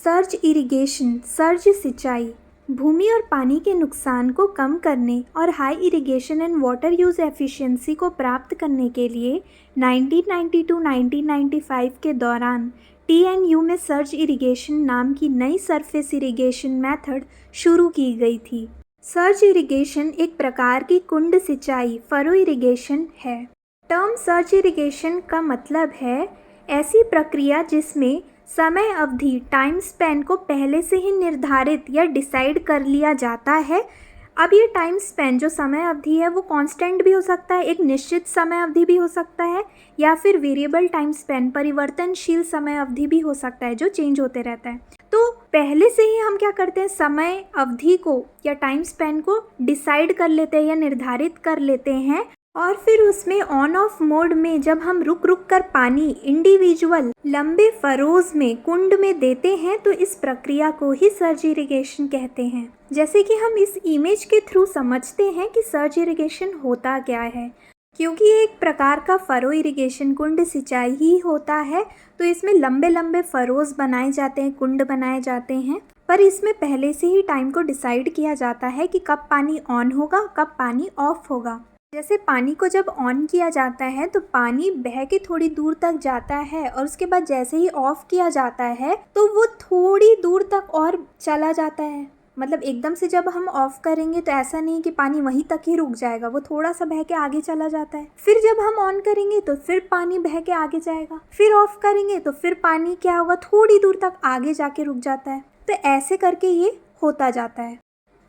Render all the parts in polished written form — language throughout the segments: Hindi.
सर्ज इरिगेशन, सर्ज सिंचाई, भूमि और पानी के नुकसान को कम करने और high irrigation and water use efficiency को प्राप्त करने के लिए 1990-1995 के दौरान TNU में सर्ज इरिगेशन नाम की नई सरफेस इरिगेशन मेथड शुरू की गई थी। सर्ज इरिगेशन एक प्रकार की कुंड सिंचाई फरो इरिगेशन है। टर्म सर्ज इरिगेशन का मतलब है ऐसी प्रक्रिया जिसमें समय अवधि टाइम स्पैन को पहले से ही निर्धारित या डिसाइड कर लिया जाता है। अब ये टाइम स्पैन जो समय अवधि है वो कांस्टेंट भी हो सकता है, एक निश्चित समय अवधि भी हो सकता है, या फिर वेरिएबल टाइम स्पैन परिवर्तनशील समय अवधि भी हो सकता है जो चेंज होते रहता है। तो पहले से ही हम क्या करते हैं, समय अवधि को या टाइम स्पैन को डिसाइड कर लेते हैं या निर्धारित कर लेते हैं, और फिर उसमें ऑन ऑफ मोड में जब हम रुक रुक कर पानी इंडिविजुअल लंबे फरोज में कुंड में देते हैं तो इस प्रक्रिया को ही सर्ज इरिगेशन कहते हैं। जैसे कि हम इस इमेज के थ्रू समझते हैं कि सर्ज इरिगेशन होता क्या है। क्योंकि ये एक प्रकार का फरो इरिगेशन कुंड सिंचाई ही होता है तो इसमें लंबे लंबे फरोज बनाए जाते हैं, कुंड बनाए जाते हैं, पर इसमें पहले से ही टाइम को डिसाइड किया जाता है कि कब पानी ऑन होगा, कब पानी ऑफ होगा। जैसे पानी को जब ऑन किया जाता है तो पानी बह के थोड़ी दूर तक जाता है और उसके बाद जैसे ही ऑफ किया जाता है तो वो थोड़ी दूर तक और चला जाता है। मतलब एकदम से जब हम ऑफ करेंगे तो ऐसा नहीं कि पानी वहीं तक ही रुक जाएगा, वो थोड़ा सा बह के आगे चला जाता है। फिर जब हम ऑन करेंगे तो फिर पानी बह के आगे जाएगा, फिर ऑफ करेंगे तो फिर पानी क्या होगा, थोड़ी दूर तक आगे जाके रुक जाता है। तो ऐसे करके ये होता जाता है।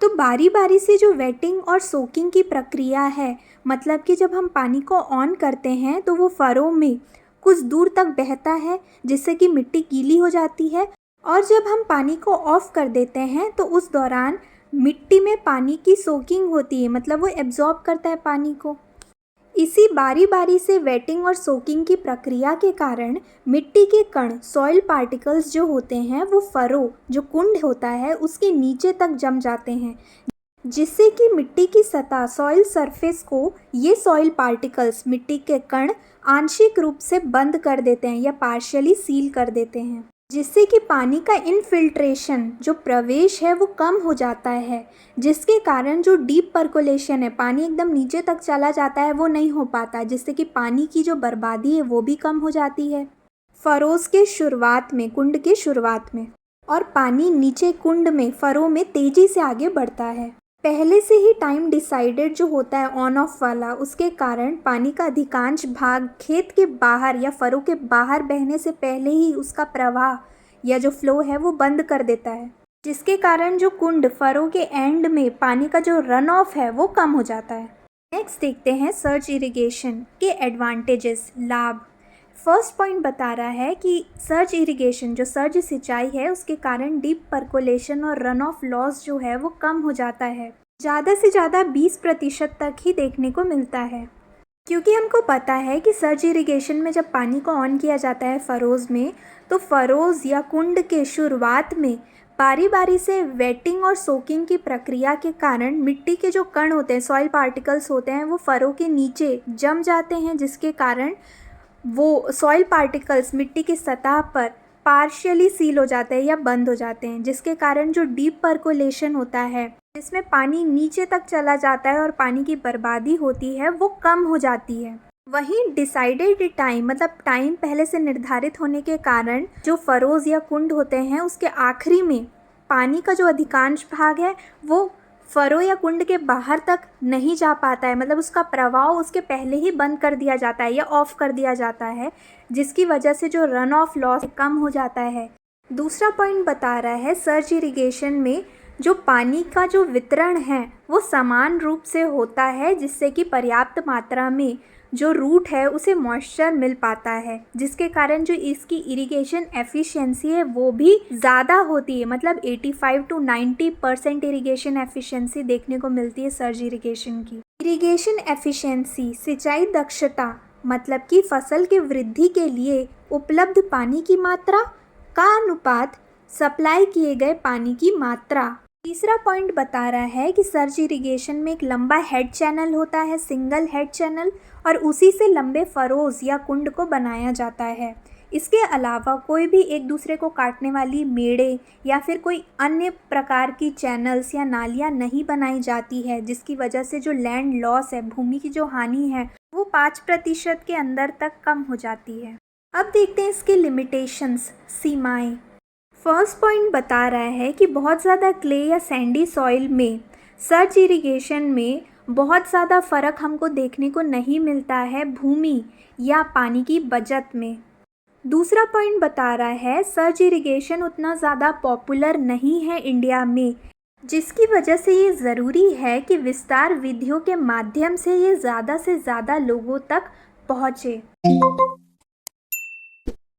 तो बारी बारी से जो वेटिंग और सोकिंग की प्रक्रिया है, मतलब कि जब हम पानी को ऑन करते हैं तो वो फरो में कुछ दूर तक बहता है जिससे कि मिट्टी गीली हो जाती है, और जब हम पानी को ऑफ कर देते हैं तो उस दौरान मिट्टी में पानी की सोकिंग होती है, मतलब वो एब्जॉर्ब करता है पानी को। इसी बारी बारी से वेटिंग और सोकिंग की प्रक्रिया के कारण मिट्टी के कण सॉइल पार्टिकल्स जो होते हैं वो फरो जो कुंड होता है उसके नीचे तक जम जाते हैं, जिससे कि मिट्टी की सतह सॉइल सरफेस को ये सॉइल पार्टिकल्स मिट्टी के कण आंशिक रूप से बंद कर देते हैं या पार्शियली सील कर देते हैं, जिससे कि पानी का इनफिल्ट्रेशन जो प्रवेश है वो कम हो जाता है, जिसके कारण जो डीप पर्कोलेशन है, पानी एकदम नीचे तक चला जाता है, वो नहीं हो पाता, जिससे कि पानी की जो बर्बादी है वो भी कम हो जाती है फरोज के शुरुआत में, कुंड के शुरुआत में, और पानी नीचे कुंड में फरो में तेज़ी से आगे बढ़ता है। पहले से ही टाइम डिसाइडेड जो होता है ऑन ऑफ वाला, उसके कारण पानी का अधिकांश भाग खेत के बाहर या फरो के बाहर बहने से पहले ही उसका प्रवाह या जो फ्लो है वो बंद कर देता है, जिसके कारण जो कुंड फरो के एंड में पानी का जो रन ऑफ है वो कम हो जाता है। नेक्स्ट देखते हैं सर्ज इरिगेशन के एडवांटेजेस, लाभ। फर्स्ट पॉइंट बता रहा है कि सर्ज इरिगेशन जो सर्ज सिंचाई है उसके कारण डीप पर्कोलेशन और रन ऑफ लॉस जो है वो कम हो जाता है, ज़्यादा से ज़्यादा 20% तक ही देखने को मिलता है। क्योंकि हमको पता है कि सर्ज इरिगेशन में जब पानी को ऑन किया जाता है फरोज़ में, तो फरोज़ या कुंड के शुरुआत में बारी बारी से वेटिंग और सोकिंग की प्रक्रिया के कारण मिट्टी के जो कण होते हैं, सॉइल पार्टिकल्स होते हैं, वो फरो के नीचे जम जाते हैं, जिसके कारण वो सॉइल पार्टिकल्स मिट्टी की सतह पर पार्शियली सील हो जाते हैं या बंद हो जाते हैं, जिसके कारण जो डीप पर्कोलेशन होता है जिसमें पानी नीचे तक चला जाता है और पानी की बर्बादी होती है वो कम हो जाती है। वहीं डिसाइडेड टाइम, मतलब टाइम पहले से निर्धारित होने के कारण जो फरोज या कुंड होते हैं उसके आखिरी में पानी का जो अधिकांश भाग है वो फरो या कुंड के बाहर तक नहीं जा पाता है, मतलब उसका प्रवाह उसके पहले ही बंद कर दिया जाता है या ऑफ कर दिया जाता है, जिसकी वजह से जो रन ऑफ लॉस कम हो जाता है। दूसरा पॉइंट बता रहा है सर्ज इरिगेशन में जो पानी का जो वितरण है वो समान रूप से होता है, जिससे कि पर्याप्त मात्रा में जो रूट है उसे मॉइस्चर मिल पाता है, जिसके कारण जो इसकी इरिगेशन एफिशिएंसी है वो भी ज़्यादा होती है, मतलब 85 to 90% इरिगेशन एफिशिएंसी देखने को मिलती है सर्ज इरिगेशन की। इरिगेशन एफिशिएंसी सिंचाई दक्षता, मतलब कि फसल के वृद्धि के लिए उपलब्ध पानी की मात्रा का अनुपात सप्लाई किए गए पानी की मात्रा। तीसरा पॉइंट बता रहा है कि सर्ज इरिगेशन में एक लंबा हेड चैनल होता है, सिंगल हेड चैनल, और उसी से लंबे फरोज या कुंड को बनाया जाता है। इसके अलावा कोई भी एक दूसरे को काटने वाली मेड़े या फिर कोई अन्य प्रकार की चैनल्स या नालियाँ नहीं बनाई जाती है, जिसकी वजह से जो लैंड लॉस है, भूमि की जो हानि है, वो 5% के अंदर तक कम हो जाती है। अब देखते हैं इसके लिमिटेशंस, सीमाएं। फर्स्ट पॉइंट बता रहा है कि बहुत ज़्यादा क्ले या सैंडी सॉइल में सर्च इरिगेशन में बहुत ज़्यादा फ़र्क हमको देखने को नहीं मिलता है भूमि या पानी की बचत में। दूसरा पॉइंट बता रहा है सर्च इरिगेशन उतना ज़्यादा पॉपुलर नहीं है इंडिया में, जिसकी वजह से ये ज़रूरी है कि विस्तार विधियों के माध्यम से ये ज़्यादा से ज़्यादा लोगों तक पहुँचे।